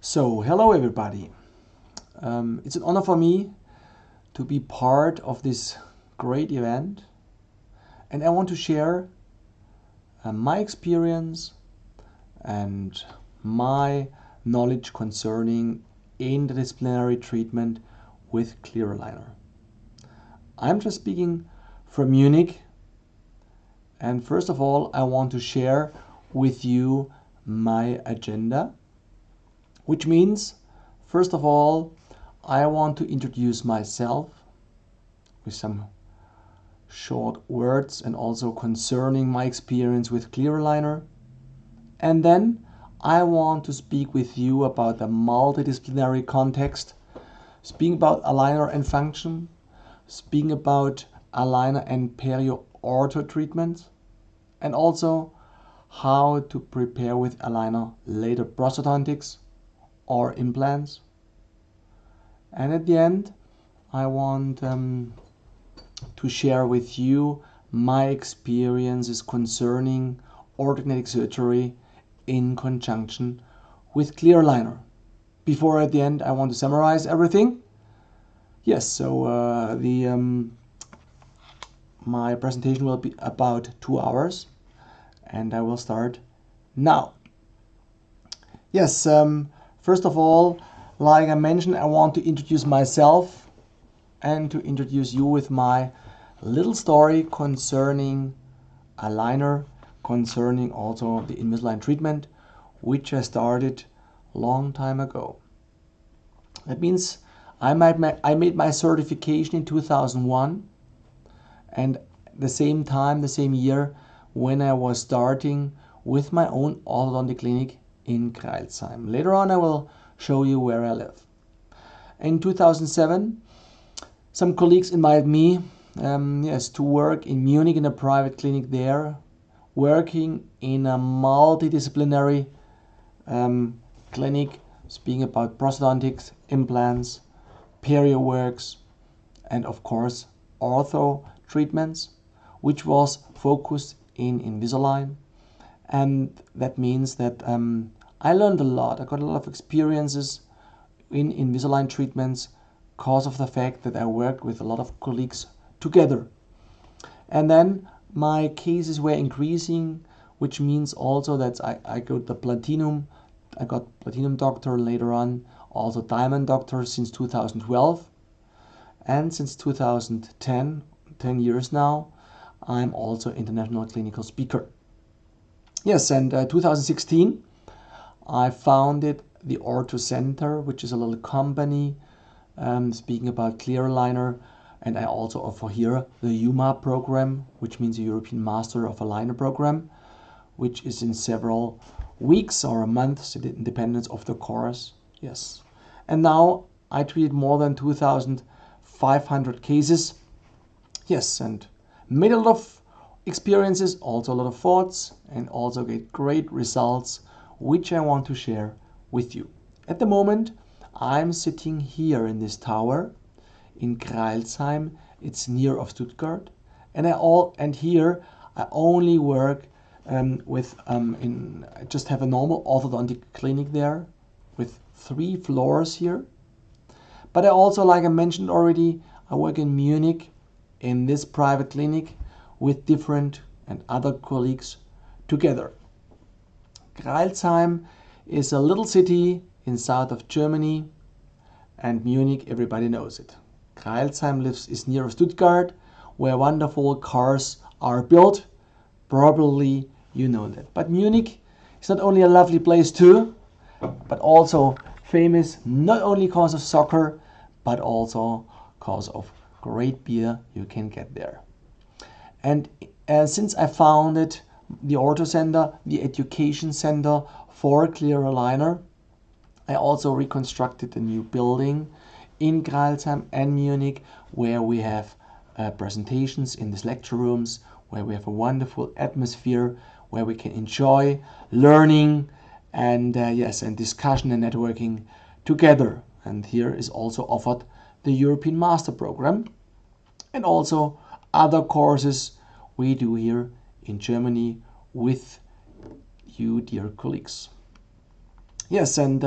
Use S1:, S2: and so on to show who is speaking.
S1: So, hello everybody. It's an honor for me to be part of this great event, and I want to share my experience and my knowledge concerning interdisciplinary treatment with clear aligner. I'm just speaking from Munich, and first of all, I want to share with you my agenda, which means, first of all, I want to introduce myself with some short words and also concerning my experience with clear aligner. And then I want to speak with you about the multidisciplinary context, speaking about aligner and function, speaking about aligner and perio-ortho treatments, and also how to prepare with aligner later prosthodontics or implants. And at the end, I want to share with you my experiences concerning orthodontic surgery in conjunction with clear aligner. Before at the end, I want to summarize everything. Yes, so my presentation will be about 2 hours, and I will start now. Yes, first of all, like I mentioned, I want to introduce myself and to introduce you with my little story concerning aligner, concerning also the Invisalign treatment, which I started long time ago. That means I made my certification in 2001, and the same time, the same year, when I was starting with my own orthodontic clinic in Crailsheim. Later on, I will show you where I live. In 2007, some colleagues invited me to work in Munich in a private clinic there, working in a multidisciplinary clinic, speaking about prosthodontics, implants, perio works, and of course ortho treatments, which was focused in Invisalign. And that means that I learned a lot. I got a lot of experiences in Invisalign treatments because of the fact that I worked with a lot of colleagues together. And then my cases were increasing, which means also that I got platinum doctor later on, also diamond doctor since 2012. And since 2010, 10 years now, I'm also international clinical speaker. Yes, and 2016, I founded the Ortho Center, which is a little company speaking about clear aligner, and I also offer here the UMA program, which means the European Master of Aligner program, which is in several weeks or months, depending of the course. Yes, and now I treated more than 2,500 cases. Yes, and made a lot of experiences, also a lot of thoughts, and also get great results, which I want to share with you. At the moment, I'm sitting here in this tower in Crailsheim. It's near of Stuttgart, and here I only work I just have a normal orthodontic clinic there with 3 floors here. But I also, like I mentioned already, I work in Munich in this private clinic with different and other colleagues together. Crailsheim is a little city in south of Germany, and Munich, everybody knows it. Crailsheim is near Stuttgart, where wonderful cars are built. Probably you know that. But Munich is not only a lovely place too, but also famous not only because of soccer, but also because of great beer you can get there. And since I founded the Ortho Center, the education center for clear aligner, I also reconstructed a new building in Crailsheim and Munich, where we have presentations in these lecture rooms, where we have a wonderful atmosphere, where we can enjoy learning and and discussion and networking together. And here is also offered the European Master Program and also other courses we do here in Germany with you, dear colleagues. Yes, and